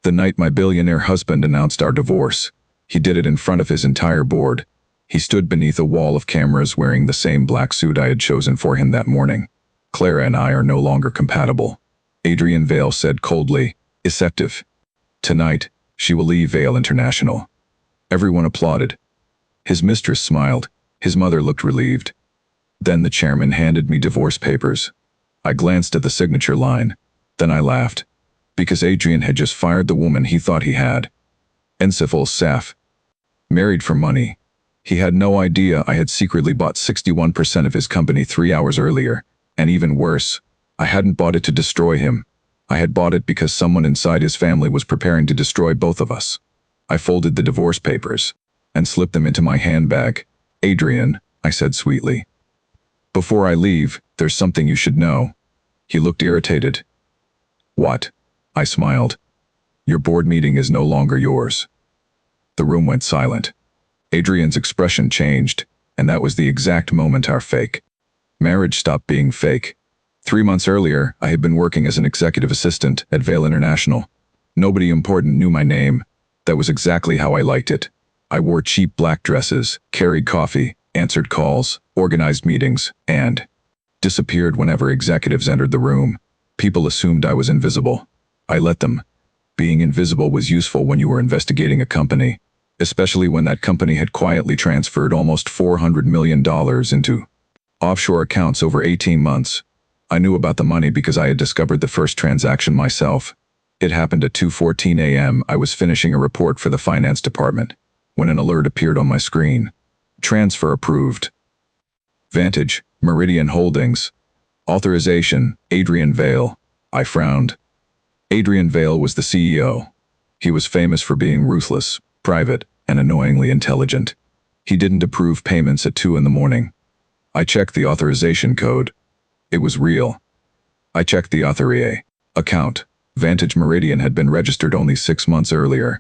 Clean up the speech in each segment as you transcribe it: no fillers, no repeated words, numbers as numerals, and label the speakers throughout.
Speaker 1: The night my billionaire husband announced our divorce, he did it in front of his entire board. He stood beneath a wall of cameras wearing the same black suit I had chosen for him that morning. Clara and I are no longer compatible, Adrian Vale said coldly, effective. Tonight, she will leave Vale International. Everyone applauded. His mistress smiled. His mother looked relieved. Then the chairman handed me divorce papers. I glanced at the signature line. Then I laughed. Because Adrian had just fired the woman he thought he had. Ensiful Saf. Married for money. He had no idea I had secretly bought 61% of his company 3 hours earlier. And even worse, I hadn't bought it to destroy him. I had bought it because someone inside his family was preparing to destroy both of us. I folded the divorce papers and slipped them into my handbag. Adrian, I said sweetly. Before I leave, there's something you should know. He looked irritated. What? I smiled. Your board meeting is no longer yours. The room went silent. Adrian's expression changed, and that was the exact moment our fake marriage stopped being fake. 3 months earlier, I had been working as an executive assistant at Vale International. Nobody important knew my name. That was exactly how I liked it. I wore cheap black dresses, carried coffee, answered calls, organized meetings, and disappeared whenever executives entered the room. People assumed I was invisible. I let them. Being invisible was useful when you were investigating a company, especially when that company had quietly transferred almost $400 million into offshore accounts over 18 months. I knew about the money because I had discovered the first transaction myself. It happened at 2:14 a.m. I was finishing a report for the finance department when an alert appeared on my screen. Transfer approved. Vantage, Meridian Holdings. Authorization, Adrian Vale. I frowned. Adrian Vale was the CEO. He was famous for being ruthless, private, and annoyingly intelligent. He didn't approve payments at 2 in the morning. I checked the authorization code. It was real. I checked the author account. Vantage Meridian had been registered only 6 months earlier.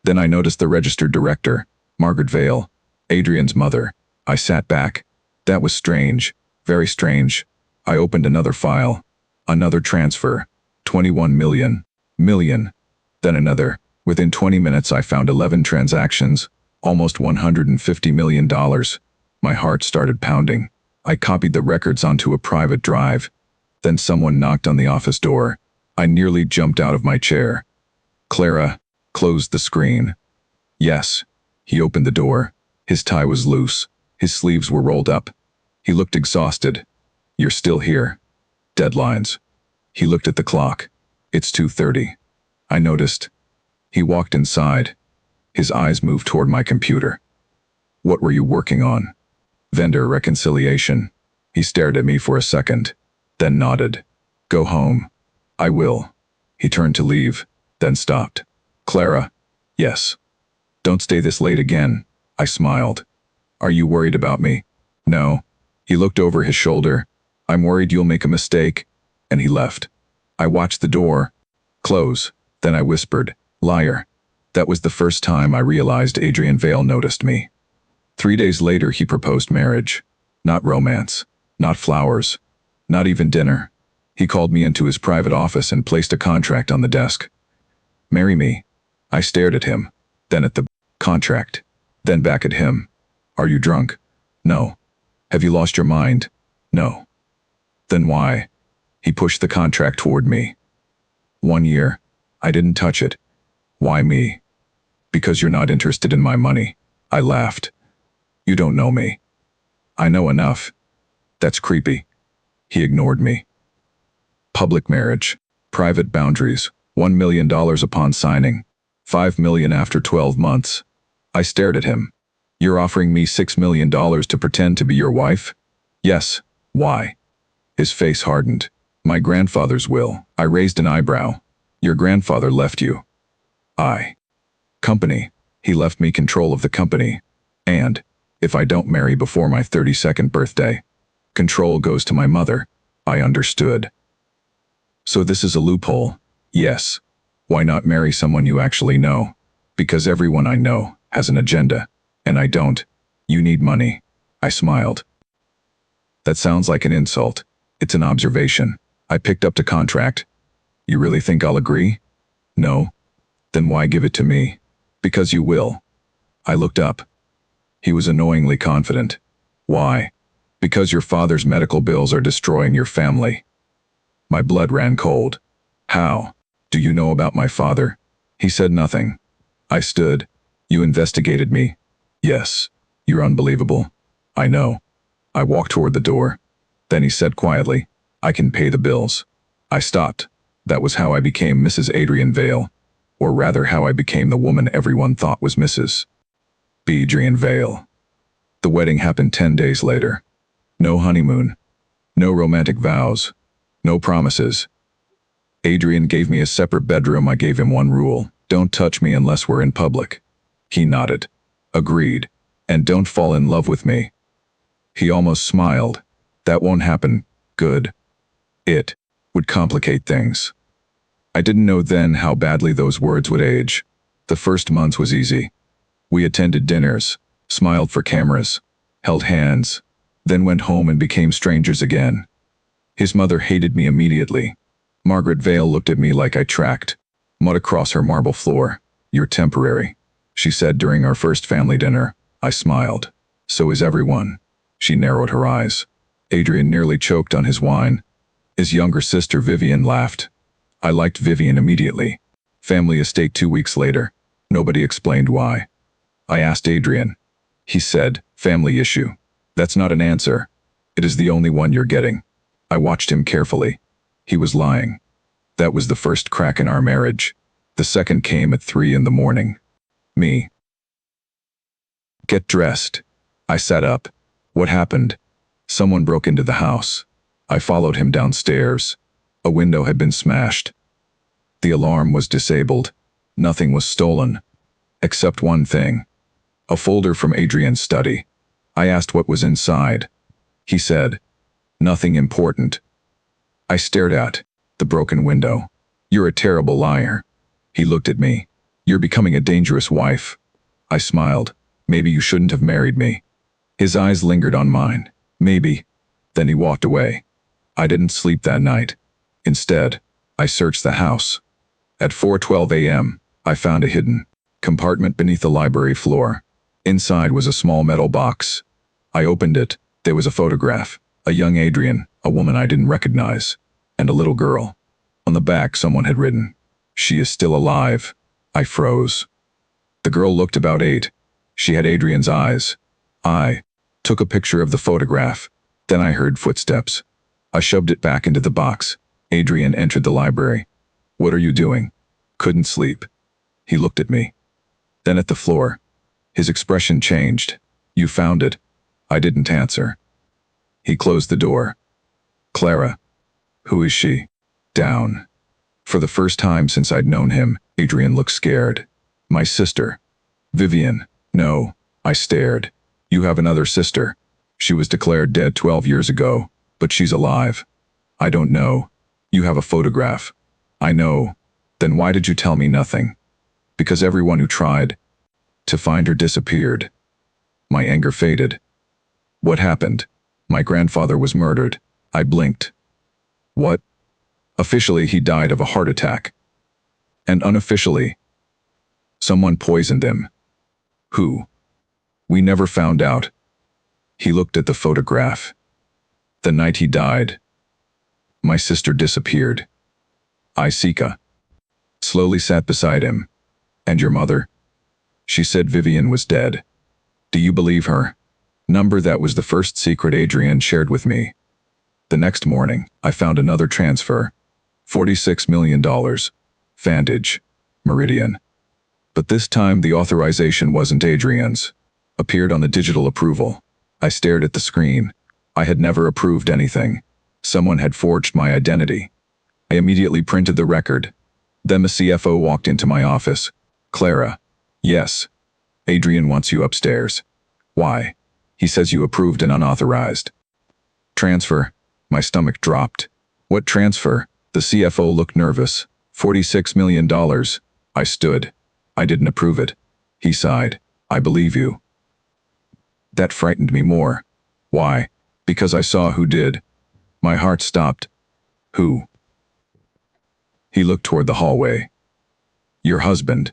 Speaker 1: Then I noticed the registered director, Margaret Vale, Adrian's mother. I sat back. That was strange, very strange. I opened another file. Another transfer. 21 million. Then another. Within 20 minutes I found 11 transactions, almost $150 million. My heart started pounding. I copied the records onto a private drive. Then someone knocked on the office door. I nearly jumped out of my chair. Clara closed the screen. Yes. He opened the door. His tie was loose. His sleeves were rolled up. He looked exhausted. You're still here. Deadlines. He looked at the clock. It's 2:30. I noticed. He walked inside. His eyes moved toward my computer. What were you working on? Vendor reconciliation. He stared at me for a second, then nodded. Go home. I will. He turned to leave, then stopped. Clara. Yes. Don't stay this late again. I smiled. Are you worried about me? No. He looked over his shoulder. I'm worried you'll make a mistake. And he left. I watched the door close. Then I whispered, liar. That was the first time I realized Adrian Vale noticed me. 3 days later he proposed marriage. Not romance. Not flowers. Not even dinner. He called me into his private office and placed a contract on the desk. Marry me. I stared at him, then at the contract, then back at him. Are you drunk? No. Have you lost your mind? No. Then why? He pushed the contract toward me. 1 year. I didn't touch it. Why me? Because you're not interested in my money. I laughed. You don't know me. I know enough. That's creepy. He ignored me. Public marriage. Private boundaries. $1 million upon signing. $5 million after 12 months. I stared at him. You're offering me $6 million to pretend to be your wife? Yes. Why? His face hardened. My grandfather's will. I raised an eyebrow. Your grandfather left you. Company. He left me control of the company. And, if I don't marry before my 32nd birthday, control goes to my mother. I understood. So this is a loophole. Yes. Why not marry someone you actually know? Because everyone I know has an agenda, and I don't. You need money. I smiled. That sounds like an insult. It's an observation. I picked up the contract. You really think I'll agree? No. Then why give it to me? Because you will. I looked up. He was annoyingly confident. Why? Because your father's medical bills are destroying your family. My blood ran cold. How? Do you know about my father? He said nothing. I stood. You investigated me? Yes. You're unbelievable. I know. I walked toward the door. Then he said quietly, I can pay the bills. I stopped. That was how I became Mrs. Adrian Vale. Or rather how I became the woman everyone thought was Mrs. Adrian Vale. The wedding happened 10 days later. No honeymoon. No romantic vows. No promises. Adrian gave me a separate bedroom. I gave him one rule. Don't touch me unless we're in public. He nodded. Agreed. And don't fall in love with me. He almost smiled. That won't happen. Good. It would complicate things. I didn't know then how badly those words would age. The first month was easy. We attended dinners, smiled for cameras, held hands, then went home and became strangers again. His mother hated me immediately. Margaret Vale looked at me like I tracked mud across her marble floor. You're temporary, she said during our first family dinner. I smiled. So is everyone. She narrowed her eyes. Adrian nearly choked on his wine. His younger sister Vivian laughed. I liked Vivian immediately. Family estate 2 weeks later. Nobody explained why. I asked Adrian. He said, family issue. That's not an answer. It is the only one you're getting. I watched him carefully. He was lying. That was the first crack in our marriage. The second came at 3 in the morning. Me. Get dressed. I sat up. What happened? Someone broke into the house. I followed him downstairs. A window had been smashed. The alarm was disabled. Nothing was stolen. Except one thing. A folder from Adrian's study. I asked what was inside. He said, nothing important. I stared at the broken window. You're a terrible liar. He looked at me. You're becoming a dangerous wife. I smiled. Maybe you shouldn't have married me. His eyes lingered on mine. Maybe. Then he walked away. I didn't sleep that night. Instead, I searched the house. At 4:12 a.m., I found a hidden compartment beneath the library floor. Inside was a small metal box. I opened it. There was a photograph. A young Adrian, a woman I didn't recognize, and a little girl. On the back, someone had written, "She is still alive." I froze. The girl looked about 8. She had Adrian's eyes. I took a picture of the photograph. Then I heard footsteps. I shoved it back into the box. Adrian entered the library. What are you doing? Couldn't sleep. He looked at me. Then at the floor. His expression changed. You found it. I didn't answer. He closed the door. Clara. Who is she? Down. For the first time since I'd known him, Adrian looked scared. My sister. Vivian. No. I stared. You have another sister. She was declared dead 12 years ago, but she's alive. I don't know. You have a photograph. I know. Then why did you tell me nothing? Because everyone who tried to find her disappeared. My anger faded. What happened? My grandfather was murdered. I blinked. What? Officially, he died of a heart attack. And unofficially, someone poisoned him. Who? We never found out. He looked at the photograph. The night he died, my sister disappeared. Sika slowly sat beside him. And your mother? She said Vivian was dead. Do you believe her? That was the first secret Adrian shared with me. The next morning, I found another transfer. $46 million. Vantage. Meridian. But this time the authorization wasn't Adrian's. Appeared on the digital approval. I stared at the screen. I had never approved anything. Someone had forged my identity. I immediately printed the record. Then the CFO walked into my office. Clara. Yes. Adrian wants you upstairs. Why? He says you approved an unauthorized transfer. My stomach dropped. What transfer? The CFO looked nervous. $46 million. I stood. I didn't approve it. He sighed. I believe you. That frightened me more. Why? Because I saw who did. My heart stopped. Who? He looked toward the hallway. Your husband.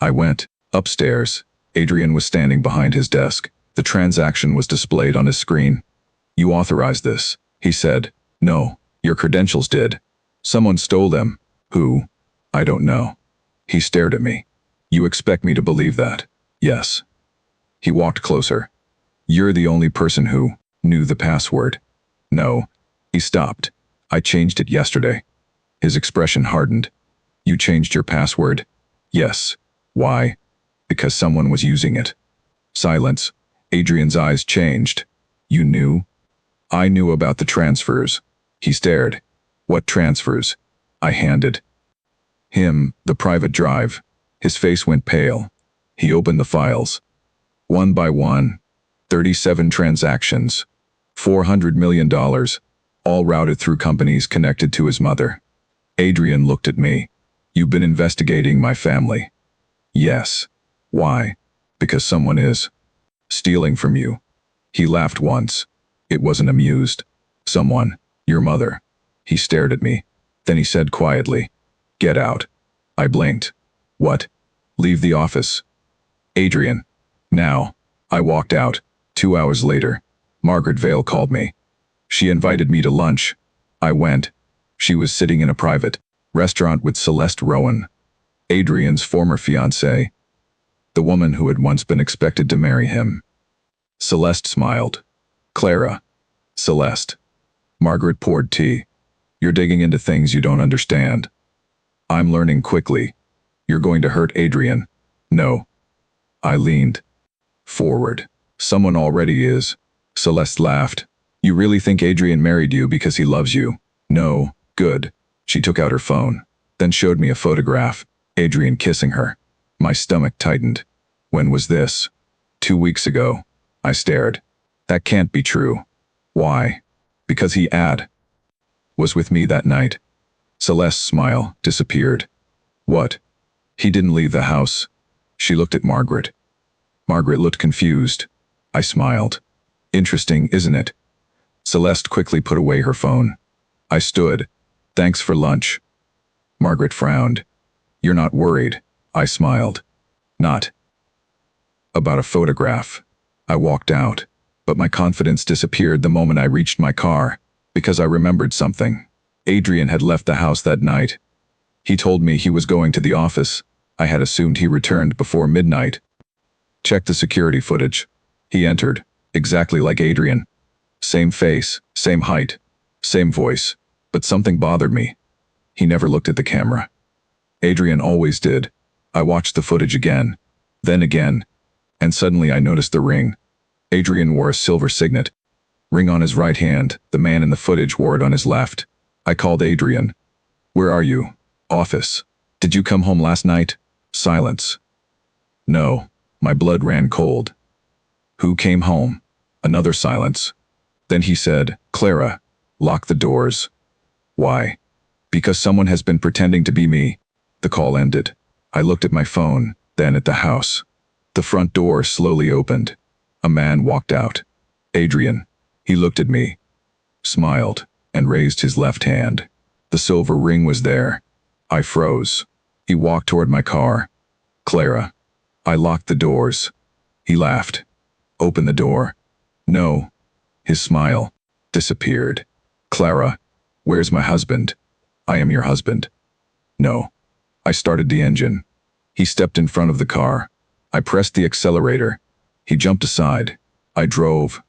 Speaker 1: I went upstairs. Adrian was standing behind his desk. The transaction was displayed on his screen. You authorized this, he said. No, your credentials did. Someone stole them. Who? I don't know. He stared at me. You expect me to believe that? Yes. He walked closer. You're the only person who knew the password. No. He stopped. I changed it yesterday. His expression hardened. You changed your password? Yes. Why? Because someone was using it. Silence. Adrian's eyes changed. You knew? I knew about the transfers. He stared. What transfers? I handed him the private drive. His face went pale. He opened the files. One by one. 37 transactions. $400 million. All routed through companies connected to his mother. Adrian looked at me. You've been investigating my family. Yes. Why? Because someone is stealing from you. He laughed once. It wasn't amused. Someone. Your mother. He stared at me. Then he said quietly, Get out. I blinked. What? Leave the office. Adrian. Now. I walked out. 2 hours later, Margaret Vale called me. She invited me to lunch. I went. She was sitting in a private restaurant with Celeste Rowan, Adrian's former fiancée, the woman who had once been expected to marry him. Celeste smiled. Clara. Celeste. Margaret poured tea. You're digging into things you don't understand. I'm learning quickly. You're going to hurt Adrian. No. I leaned forward. Someone already is. Celeste laughed. You really think Adrian married you because he loves you? No. Good. She took out her phone, then showed me a photograph. Adrian kissing her. My stomach tightened. When was this? 2 weeks ago. I stared. That can't be true. Why? Because he was with me that night. Celeste's smile disappeared. What? He didn't leave the house. She looked at Margaret. Margaret looked confused. I smiled. Interesting, isn't it? Celeste quickly put away her phone. I stood. Thanks for lunch. Margaret frowned. You're not worried. I smiled. Not about a photograph. I walked out, but my confidence disappeared the moment I reached my car, because I remembered something. Adrian had left the house that night. He told me he was going to the office. I had assumed he returned before midnight. Check the security footage. He entered, exactly like Adrian. Same face, same height, same voice, but something bothered me. He never looked at the camera. Adrian always did. I watched the footage again, then again, and suddenly I noticed the ring. Adrian wore a silver signet. Ring on his right hand, the man in the footage wore it on his left. I called Adrian. Where are you? Office. Did you come home last night? Silence. No. My blood ran cold. Who came home? Another silence. Then he said, Clara, lock the doors. Why? Because someone has been pretending to be me. The call ended. I looked at my phone, then at the house. The front door slowly opened. A man walked out. Adrian. He looked at me, smiled, and raised his left hand. The silver ring was there. I froze. He walked toward my car. Clara. I locked the doors. He laughed. Open the door. No. His smile disappeared. Clara. Where's my husband? I am your husband. No. I started the engine. He stepped in front of the car. I pressed the accelerator. He jumped aside. I drove.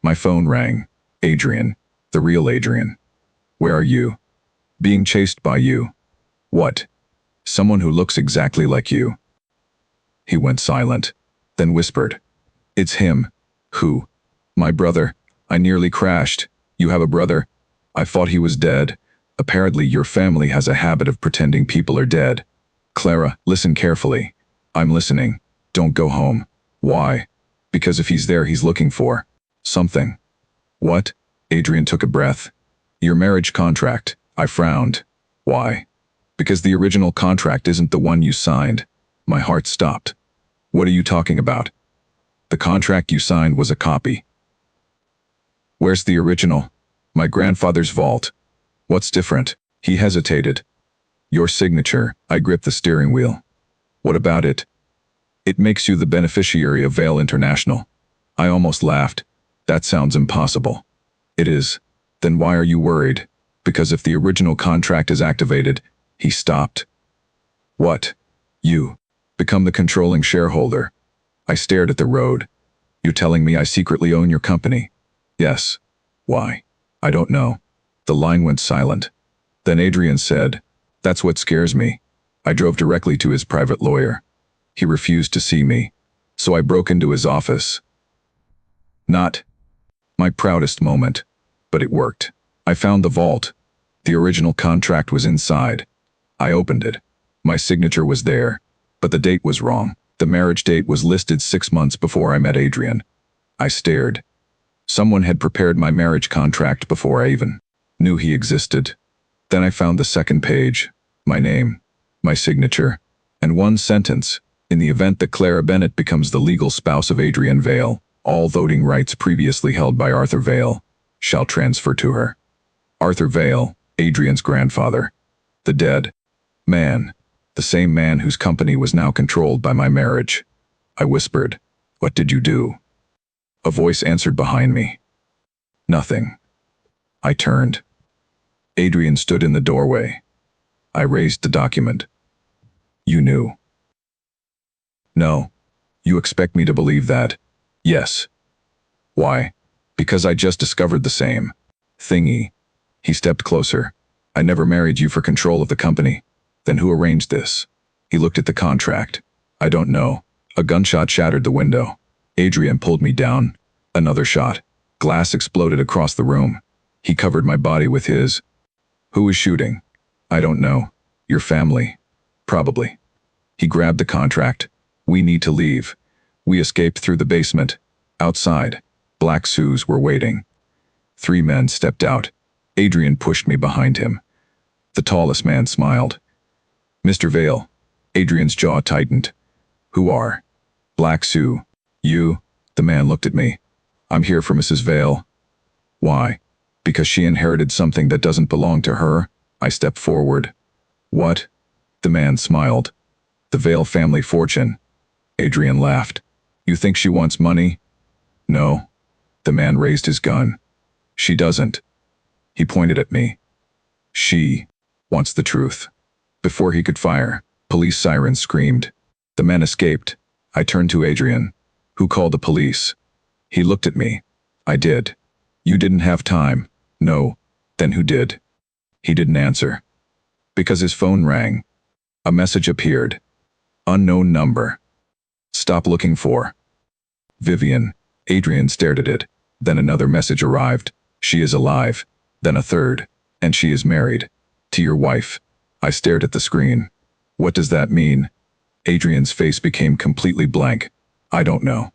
Speaker 1: My phone rang. Adrian. The real Adrian. Where are you? Being chased by you. What? Someone who looks exactly like you. He went silent, then whispered. It's him. Who? My brother. I nearly crashed. You have a brother? I thought he was dead. Apparently your family has a habit of pretending people are dead. Clara, listen carefully. I'm listening. Don't go home. Why? Because if he's there, he's looking for something. What? Adrian took a breath. Your marriage contract. I frowned. Why? Because the original contract isn't the one you signed. My heart stopped. What are you talking about? The contract you signed was a copy. Where's the original? My grandfather's vault. What's different? He hesitated. Your signature. I gripped the steering wheel. What about it? It makes you the beneficiary of Vale International. I almost laughed. That sounds impossible. It is. Then why are you worried? Because if the original contract is activated, he stopped. What? You become the controlling shareholder. I stared at the road. You telling me I secretly own your company? Yes. Why? I don't know. The line went silent. Then Adrian said, "That's what scares me." I drove directly to his private lawyer. He refused to see me, so I broke into his office. Not my proudest moment, but it worked. I found the vault. The original contract was inside. I opened it. My signature was there, but the date was wrong. The marriage date was listed 6 months before I met Adrian. I stared. Someone had prepared my marriage contract before I even knew he existed. Then I found the second page, my name, my signature, and one sentence: in the event that Clara Bennett becomes the legal spouse of Adrian Vale, all voting rights previously held by Arthur Vale shall transfer to her. Arthur Vale, Adrian's grandfather. The dead man. The same man whose company was now controlled by my marriage. I whispered, "What did you do?" A voice answered behind me. Nothing. I turned. Adrian stood in the doorway. I raised the document. You knew. No. You expect me to believe that? Yes. Why? Because I just discovered the same thingy. He stepped closer. I never married you for control of the company. Then who arranged this? He looked at the contract. I don't know. A gunshot shattered the window. Adrian pulled me down. Another shot. Glass exploded across the room. He covered my body with his. Who was shooting? I don't know. Your family. Probably. He grabbed the contract. We need to leave. We escaped through the basement. Outside, black Sioux were waiting. 3 men stepped out. Adrian pushed me behind him. The tallest man smiled. Mr. Vale. Adrian's jaw tightened. Who are? Black Sioux. You? The man looked at me. I'm here for Mrs. Vale. Why? Because she inherited something that doesn't belong to her? I stepped forward. What? The man smiled. The Vale family fortune. Adrian laughed. You think she wants money? No. The man raised his gun. She doesn't. He pointed at me. She wants the truth. Before he could fire, police sirens screamed. The men escaped. I turned to Adrian. Who called the police? He looked at me. I did. You didn't have time. No. Then who did? He didn't answer. Because his phone rang. A message appeared. Unknown number. Stop looking for Vivian. Adrian stared at it. Then another message arrived. She is alive. Then a third. And she is married. To your wife. I stared at the screen. What does that mean? Adrian's face became completely blank. I don't know.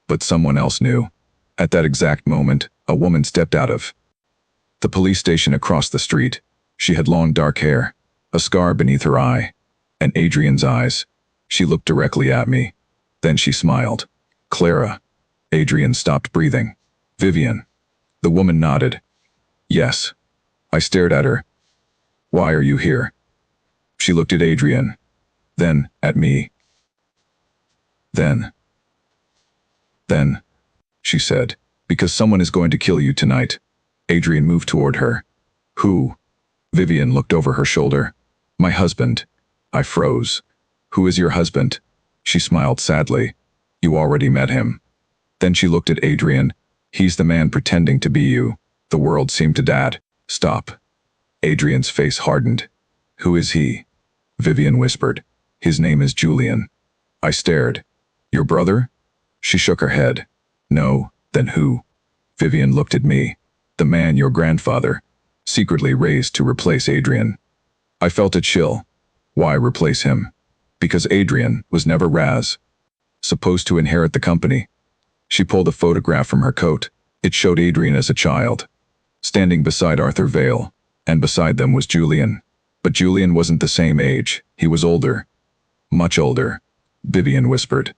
Speaker 1: But someone else knew. At that exact moment, a woman stepped out of the police station across the street. She had long dark hair, a scar beneath her eye, and Adrian's eyes. She looked directly at me. Then she smiled. Clara. Adrian stopped breathing. Vivian. The woman nodded. Yes. I stared at her. Why are you here? She looked at Adrian. Then at me. Then, she said, because someone is going to kill you tonight. Adrian moved toward her. Who? Vivian looked over her shoulder. My husband. I froze. Who is your husband? She smiled sadly. You already met him. Then she looked at Adrian. He's the man pretending to be you. The world seemed to dad. Stop. Adrian's face hardened. Who is he? Vivian whispered. His name is Julian. I stared. Your brother? She shook her head. No. Then who? Vivian looked at me. The man your grandfather secretly raised to replace Adrian. I felt a chill. Why replace him? Because Adrian was never supposed to inherit the company. She pulled a photograph from her coat. It showed Adrian as a child, standing beside Arthur Vale, and beside them was Julian. But Julian wasn't the same age. He was older. Much older. Vivian whispered.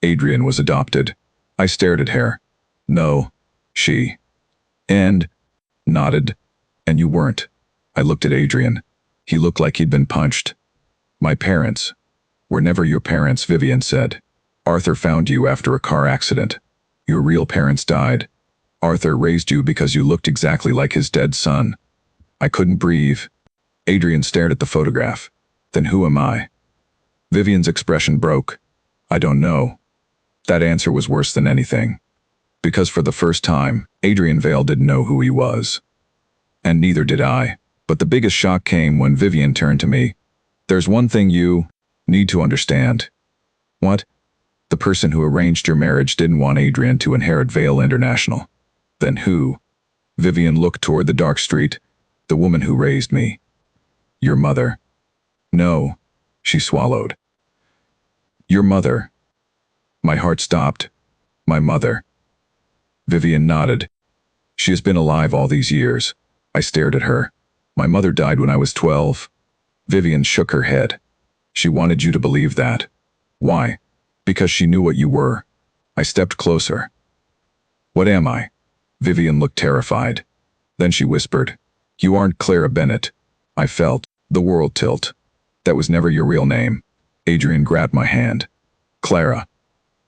Speaker 1: Adrian was adopted. I stared at her. No. She. And nodded. And you weren't. I looked at Adrian. He looked like he'd been punched. My parents. We're never your parents, Vivian said. Arthur found you after a car accident. Your real parents died. Arthur raised you because you looked exactly like his dead son. I couldn't breathe. Adrian stared at the photograph. Then who am I? Vivian's expression broke. I don't know. That answer was worse than anything. Because for the first time, Adrian Vale didn't know who he was. And neither did I. But the biggest shock came when Vivian turned to me. There's one thing you need to understand. What? The person who arranged your marriage didn't want Adrian to inherit Vale International. Then who? Vivian looked toward the dark street. The woman who raised me. Your mother. No, she swallowed. Your mother. My heart stopped. My mother. Vivian nodded. She has been alive all these years. I stared at her. My mother died when I was 12. Vivian shook her head. She wanted you to believe that. Why? Because she knew what you were. I stepped closer. What am I? Vivian looked terrified. Then she whispered, You aren't Clara Bennett. I felt the world tilt. That was never your real name. Adrian grabbed my hand. Clara.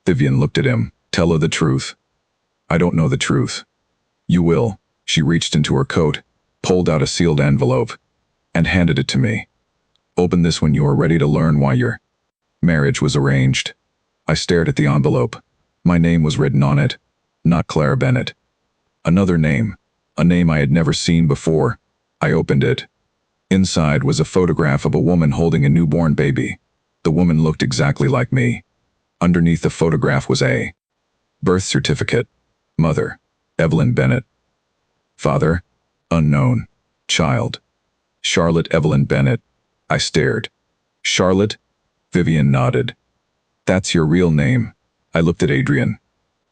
Speaker 1: Vivian looked at him. Tell her the truth. I don't know the truth. You will. She reached into her coat, pulled out a sealed envelope, and handed it to me. Open this when you are ready to learn why your marriage was arranged. I stared at the envelope. My name was written on it. Not Clara Bennett. Another name. A name I had never seen before. I opened it. Inside was a photograph of a woman holding a newborn baby. The woman looked exactly like me. Underneath the photograph was a birth certificate. Mother, Evelyn Bennett. Father, unknown. Child, Charlotte Evelyn Bennett. I stared. Charlotte? Vivian nodded. That's your real name. I looked at Adrian.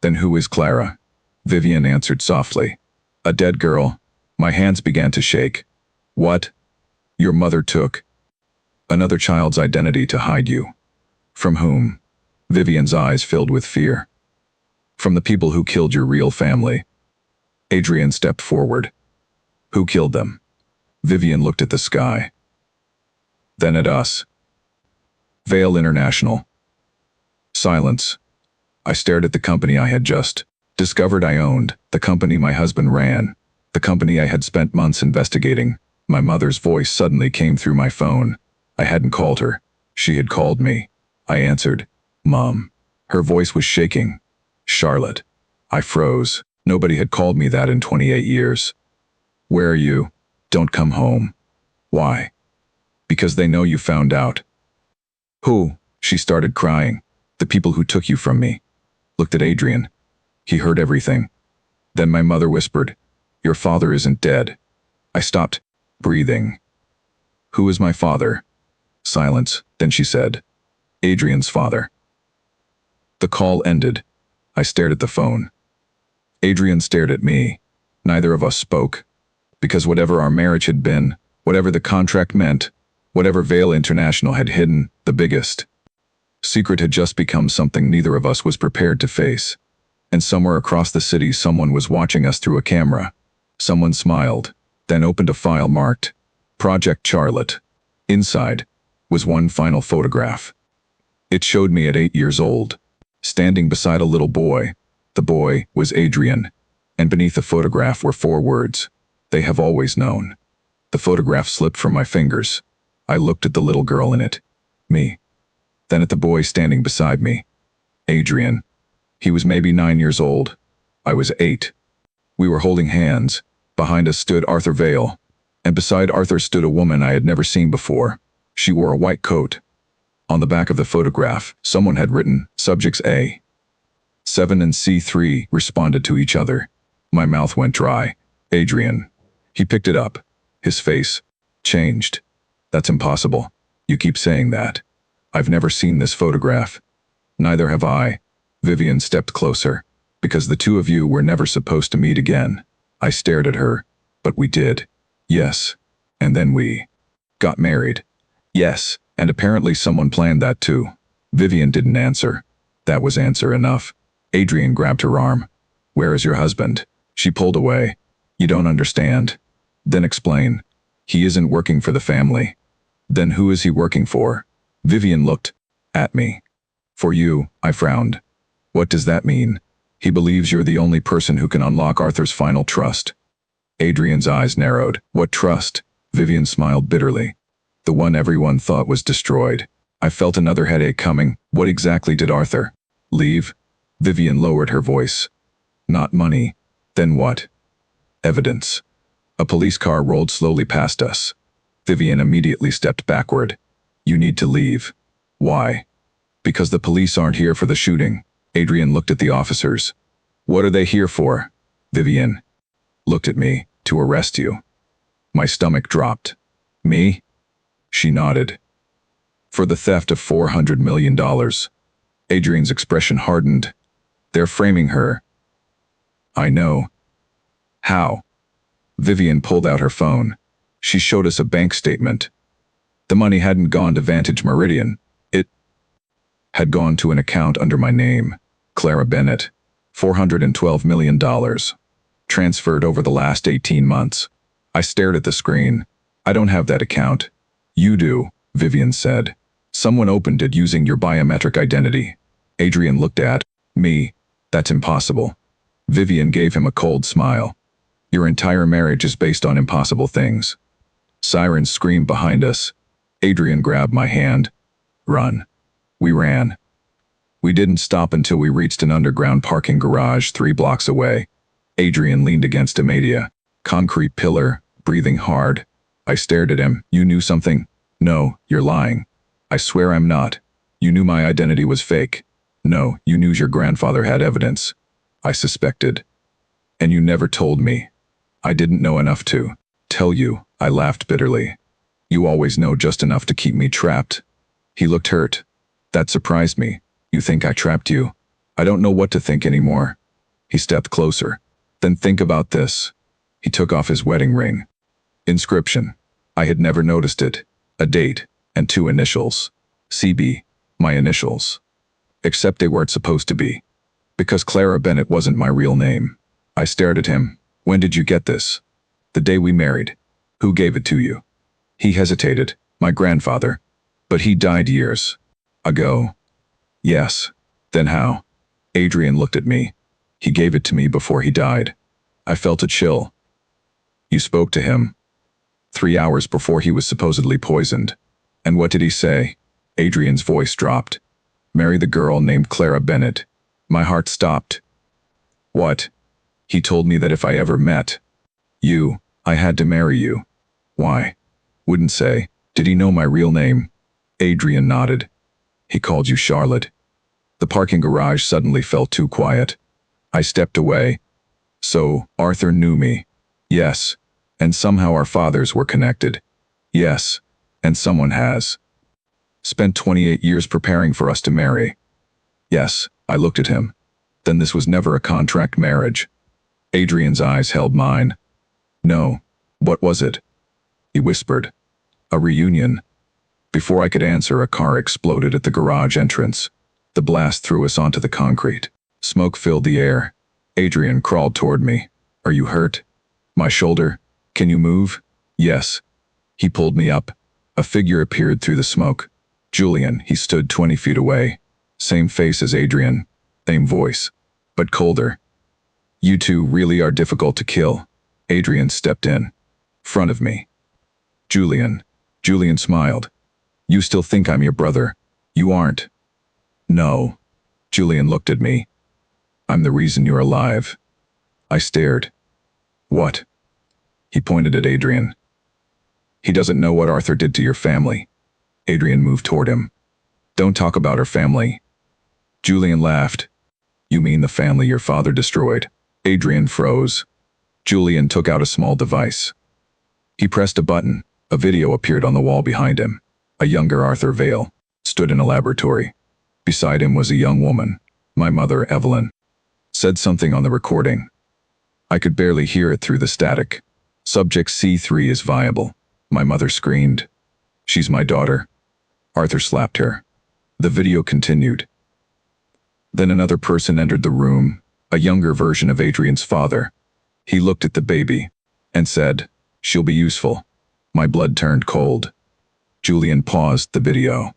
Speaker 1: Then who is Clara? Vivian answered softly. A dead girl. My hands began to shake. What? Your mother took another child's identity to hide you. From whom? Vivian's eyes filled with fear. From the people who killed your real family. Adrian stepped forward. Who killed them? Vivian looked at the sky. Then at us. Vale International. Silence. I stared at the company I had just discovered I owned, the company my husband ran, the company I had spent months investigating. My mother's voice suddenly came through my phone. I hadn't called her. She had called me. I answered. Mom. Her voice was shaking. Charlotte. I froze. Nobody had called me that in 28 years. Where are you? Don't come home. Why? Because they know you found out. Who? She started crying. The people who took you from me. Looked at Adrian. He heard everything. Then my mother whispered, Your father isn't dead. I stopped breathing. Who is my father? Silence. Then she said, Adrian's father. The call ended. I stared at the phone. Adrian stared at me. Neither of us spoke. Because whatever our marriage had been, whatever the contract meant, whatever Vale International had hidden, the biggest secret had just become something neither of us was prepared to face. And somewhere across the city someone was watching us through a camera. Someone smiled, then opened a file marked Project Charlotte. Inside was one final photograph. It showed me at 8 years old, standing beside a little boy. The boy was Adrian, and beneath the photograph were 4 words. They have always known. The photograph slipped from my fingers. I looked at the little girl in it. Me. Then at the boy standing beside me. Adrian. He was maybe 9 years old. I was 8. We were holding hands. Behind us stood Arthur Vale. And beside Arthur stood a woman I had never seen before. She wore a white coat. On the back of the photograph, someone had written, Subjects A. 7 and C3 responded to each other. My mouth went dry. Adrian. He picked it up. His face changed. That's impossible. You keep saying that. I've never seen this photograph. Neither have I. Vivian stepped closer. Because the two of you were never supposed to meet again. I stared at her. But we did. Yes. And then we got married. Yes. And apparently someone planned that too. Vivian didn't answer. That was answer enough. Adrian grabbed her arm. Where is your husband? She pulled away. You don't understand. Then explain. He isn't working for the family. Then who is he working for? Vivian looked At me. For you, I frowned. What does that mean? He believes you're the only person who can unlock Arthur's final trust. Adrian's eyes narrowed. What trust? Vivian smiled bitterly. The one everyone thought was destroyed. I felt another headache coming. What exactly did Arthur leave? Vivian lowered her voice. Not money. Then what? Evidence. A police car rolled slowly past us. Vivian immediately stepped backward. You need to leave. Why? Because the police aren't here for the shooting. Adrian looked at the officers. What are they here for? Vivian looked at me. To arrest you. My stomach dropped. Me? She nodded. For the theft of $400 million. Adrian's expression hardened. They're framing her. I know. How? Vivian pulled out her phone. She showed us a bank statement. The money hadn't gone to Vantage Meridian. It had gone to an account under my name, Clara Bennett. $412 million. Transferred over the last 18 months. I stared at the screen. I don't have that account. You do, Vivian said. Someone opened it using your biometric identity. Adrian looked at me. That's impossible. Vivian gave him a cold smile. Your entire marriage is based on impossible things. Sirens screamed behind us. Adrian grabbed my hand. Run. We ran. We didn't stop until we reached an underground parking garage 3 blocks away. Adrian leaned against Amadia. Concrete pillar, breathing hard. I stared at him. You knew something? No, you're lying. I swear I'm not. You knew my identity was fake. No, you knew your grandfather had evidence. I suspected. And you never told me. I didn't know enough to tell you. I laughed bitterly. You always know just enough to keep me trapped. He looked hurt. That surprised me. You think I trapped you? I don't know what to think anymore. He stepped closer. Then think about this. He took off his wedding ring. Inscription. I had never noticed it. A date, and 2 initials. CB, my initials. Except they weren't supposed to be. Because Clara Bennett wasn't my real name. I stared at him. When did you get this? The day we married. Who gave it to you? He hesitated. My grandfather. But he died years ago. Yes. Then how? Adrian looked at me. He gave it to me before he died. I felt a chill. You spoke to him. 3 hours before he was supposedly poisoned. And what did he say? Adrian's voice dropped. Marry the girl named Clara Bennett. My heart stopped. What? He told me that if I ever met you, I had to marry you. Why? Wouldn't say. Did he know my real name? Adrian nodded. He called you Charlotte. The parking garage suddenly felt too quiet. I stepped away. So, Arthur knew me. Yes. And somehow our fathers were connected. Yes. And someone has. Spent 28 years preparing for us to marry. Yes, I looked at him. Then this was never a contract marriage. Adrian's eyes held mine. No. What was it? He whispered. A reunion. Before I could answer, a car exploded at the garage entrance. The blast threw us onto the concrete. Smoke filled the air. Adrian crawled toward me. Are you hurt? My shoulder. Can you move? Yes. He pulled me up. A figure appeared through the smoke. Julian, he stood 20 feet away. Same face as Adrian. Same voice. But colder. You two really are difficult to kill. Adrian stepped in. Front of me. Julian. Julian smiled. You still think I'm your brother. You aren't. No. Julian looked at me. I'm the reason you're alive. I stared. What? He pointed at Adrian. He doesn't know what Arthur did to your family. Adrian moved toward him. Don't talk about our family. Julian laughed. You mean the family your father destroyed? Adrian froze. Julian took out a small device. He pressed a button. A video appeared on the wall behind him. A younger Arthur Vale stood in a laboratory. Beside him was a young woman. My mother, Evelyn, said something on the recording. I could barely hear it through the static. Subject C3 is viable. My mother screamed. She's my daughter. Arthur slapped her. The video continued. Then another person entered the room, a younger version of Adrian's father. He looked at the baby and said, she'll be useful. My blood turned cold. Julian paused the video.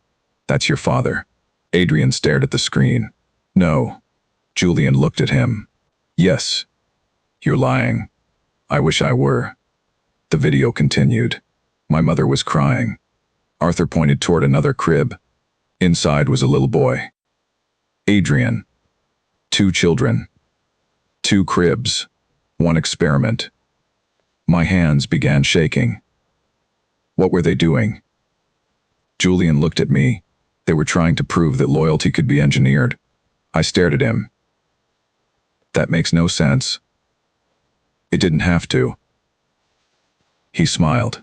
Speaker 1: That's your father. Adrian stared at the screen. No. Julian looked at him. Yes. You're lying. I wish I were. The video continued. My mother was crying. Arthur pointed toward another crib. Inside was a little boy. Adrian. 2 children. 2 cribs. 1 experiment. My hands began shaking. What were they doing? Julian looked at me. They were trying to prove that loyalty could be engineered. I stared at him. That makes no sense. It didn't have to. He smiled.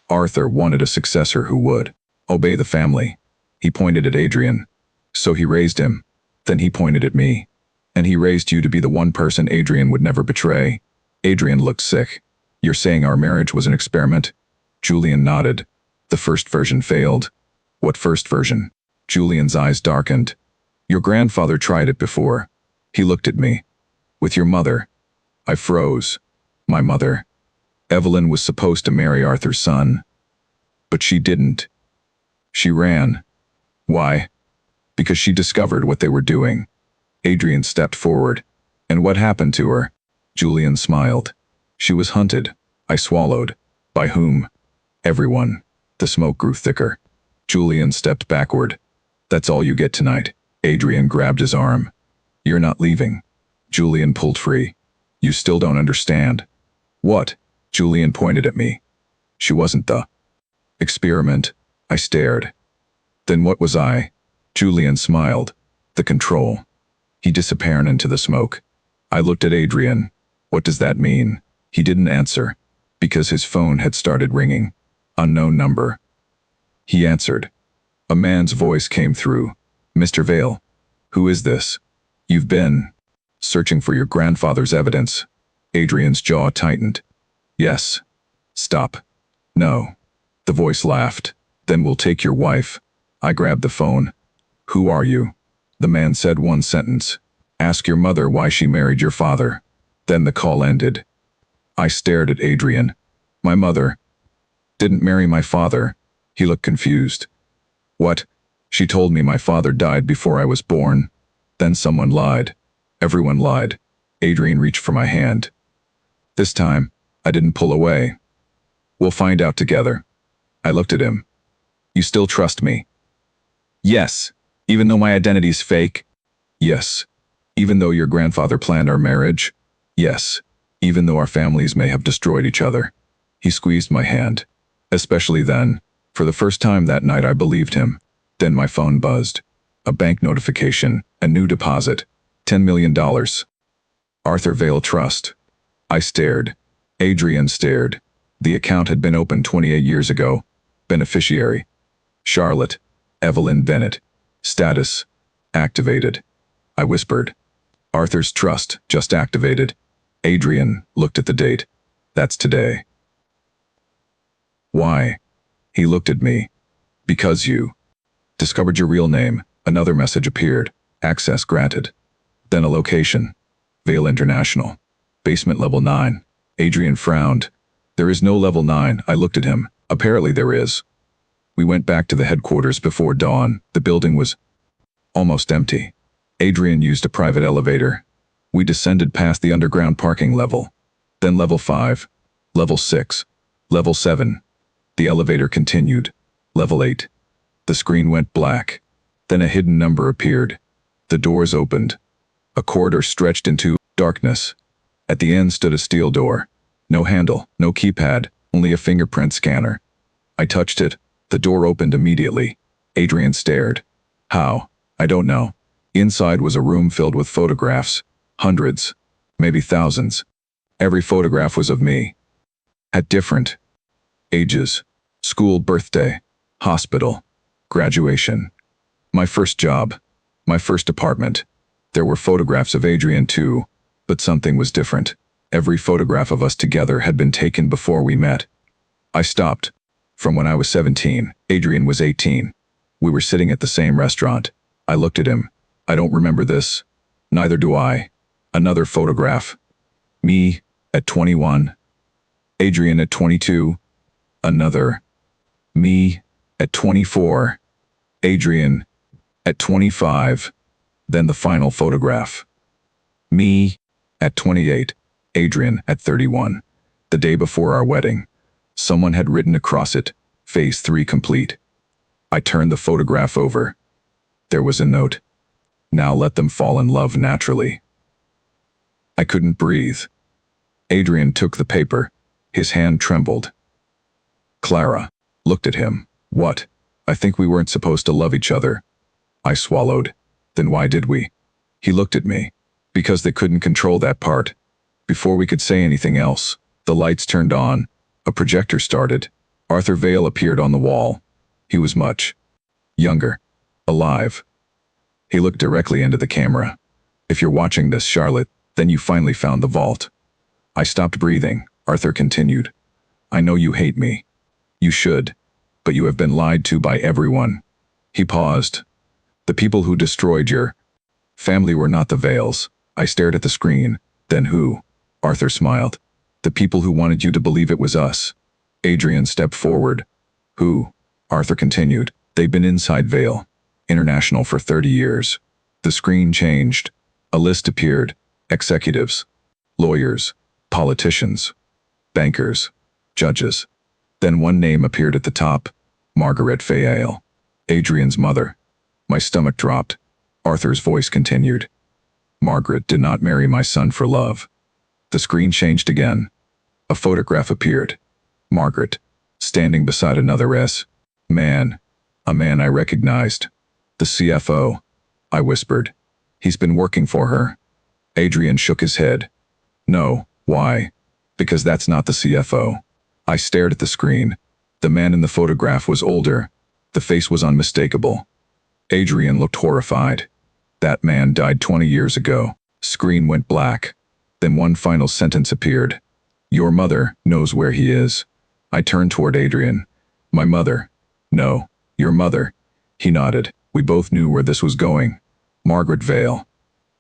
Speaker 1: Arthur wanted a successor who would obey the family. He pointed at Adrian. So he raised him. Then he pointed at me. And he raised you to be the one person Adrian would never betray. Adrian looked sick. You're saying our marriage was an experiment? Julian nodded. The first version failed. What first version? Julian's eyes darkened. Your grandfather tried it before. He looked at me. With your mother. I froze. My mother. Evelyn was supposed to marry Arthur's son. But she didn't. She ran. Why? Because she discovered what they were doing. Adrian stepped forward. And what happened to her? Julian smiled. She was hunted. I swallowed. By whom? Everyone. The smoke grew thicker. Julian stepped backward. That's all you get tonight. Adrian grabbed his arm. You're not leaving. Julian pulled free. You still don't understand. What? Julian pointed at me. She wasn't the experiment. I stared. Then what was I? Julian smiled. The control. He disappeared into the smoke. I looked at Adrian. What does that mean? He didn't answer. Because his phone had started ringing. Unknown number. He answered. A man's voice came through. Mr. Vale. Who is this? You've been searching for your grandfather's evidence. Adrian's jaw tightened. Yes. Stop. No. The voice laughed. Then we'll take your wife. I grabbed the phone. Who are you? The man said one sentence. Ask your mother why she married your father. Then the call ended. I stared at Adrian. My mother didn't marry my father. He looked confused. What? She told me my father died before I was born. Then someone lied. Everyone lied. Adrian reached for my hand. This time, I didn't pull away. We'll find out together. I looked at him. You still trust me? Yes. Even though my identity's fake? Yes. Even though your grandfather planned our marriage? Yes. Even though our families may have destroyed each other. He squeezed my hand. Especially then. For the first time that night I believed him. Then my phone buzzed. A bank notification. A new deposit. $10 million. Arthur Vale Trust. I stared. Adrian stared. The account had been opened 28 years ago. Beneficiary. Charlotte. Evelyn Bennett. Status. Activated. I whispered. Arthur's trust just activated. Adrian looked at the date. That's today. Why? He looked at me. Because you discovered your real name. Another message appeared. Access granted. Then a location. Vale International. Basement level 9. Adrian frowned. There is no level 9. I looked at him. Apparently there is. We went back to the headquarters before dawn. The building was almost empty. Adrian used a private elevator. We descended past the underground parking level. Then level 5. Level 6. Level 7. The elevator continued. Level 8. The screen went black. Then a hidden number appeared. The doors opened. A corridor stretched into darkness. At the end stood a steel door. No handle, no keypad, only a fingerprint scanner. I touched it. The door opened immediately. Adrian stared. How? I don't know. Inside was a room filled with photographs. Hundreds. Maybe thousands. Every photograph was of me. At different ages. School, birthday, hospital, graduation. My first job. My first apartment. There were photographs of Adrian too, but something was different. Every photograph of us together had been taken before we met. I stopped. From when I was 17, Adrian was 18. We were sitting at the same restaurant. I looked at him. I don't remember this. Neither do I. Another photograph. Me, at 21. Adrian at 22. Another. Me, at 24. Adrian. at 25. Then the final photograph. Me at 28. Adrian at 31. The day before our wedding. Someone had written across it, Phase 3 complete. I turned the photograph over. There was a note. Now let them fall in love naturally. I couldn't breathe. Adrian took the paper. His hand trembled. Clara looked at him. What? I think we weren't supposed to love each other. I swallowed. Then why did we? He looked at me. Because they couldn't control that part. Before we could say anything else, the lights turned on. A projector started. Arthur Vale appeared on the wall. He was much younger. Alive. He looked directly into the camera. If you're watching this, Charlotte, then you finally found the vault. I stopped breathing. Arthur continued. I know you hate me. You should. But you have been lied to by everyone. He paused. The people who destroyed your family were not the Vales. I stared at the screen. Then who? Arthur smiled. The people who wanted you to believe it was us. Adrian stepped forward. Who? Arthur continued. They've been inside Vale International for 30 years. The screen changed. A list appeared. Executives, lawyers, politicians, bankers, judges. Then one name appeared at the top. Margaret Vale, Adrian's mother. My stomach dropped. Arthur's voice continued. Margaret did not marry my son for love. The screen changed again. A photograph appeared. Margaret, standing beside another man. A man I recognized. The CFO. I whispered. He's been working for her. Adrian shook his head. No, why? Because that's not the CFO. I stared at the screen. The man in the photograph was older. The face was unmistakable. Adrian looked horrified. That man died 20 years ago. Screen went black. Then one final sentence appeared. Your mother knows where he is. I turned toward Adrian. My mother. No, your mother. He nodded. We both knew where this was going. Margaret Vale.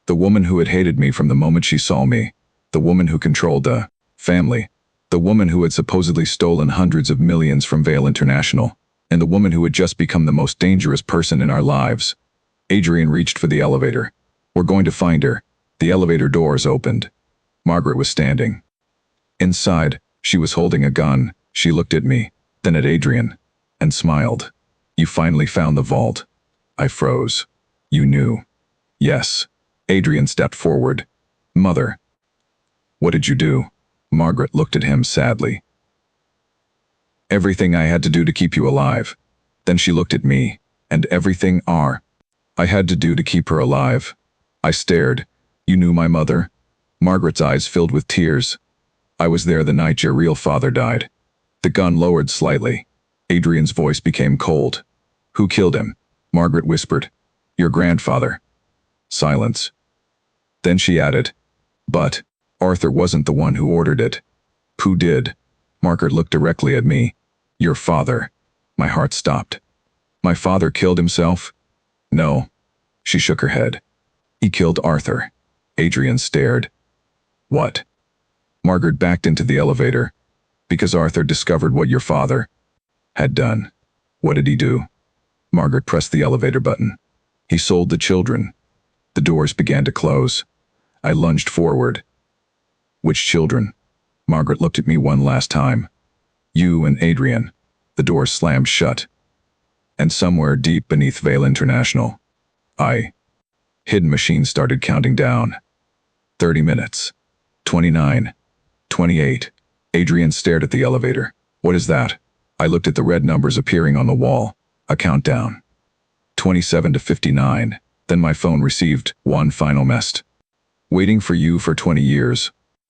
Speaker 1: The woman who had hated me from the moment she saw me. The woman who controlled the family. The woman who had supposedly stolen hundreds of millions from Vale International. And the woman who had just become the most dangerous person in our lives. Adrian reached for the elevator. We're going to find her. The elevator doors opened. Margaret was standing. Inside, she was holding a gun. She looked at me, then at Adrian, and smiled. You finally found the vault. I froze. You knew. Yes. Adrian stepped forward. Mother. What did you do? Margaret looked at him sadly. Everything I had to do to keep you alive. Then she looked at me, and everything I had to do to keep her alive. I stared. You knew my mother? Margaret's eyes filled with tears. I was there the night your real father died. The gun lowered slightly. Adrian's voice became cold. Who killed him? Margaret whispered. Your grandfather. Silence. Then she added, but Arthur wasn't the one who ordered it. Who did? Margaret looked directly at me. Your father. My heart stopped. My father killed himself? No. She shook her head. He killed Arthur. Adrian stared. What? Margaret backed into the elevator. Because Arthur discovered what your father had done. What did he do? Margaret pressed the elevator button. He sold the children. The doors began to close. I lunged forward. Which children? Margaret looked at me one last time. You and Adrian. The door slammed shut. And somewhere deep beneath Vale International, hidden machine started counting down. 30 minutes. 29. 28. Adrian stared at the elevator. What is that? I looked at the red numbers appearing on the wall. A countdown. 27 to 59. Then my phone received one final message. Waiting for you for 20 years.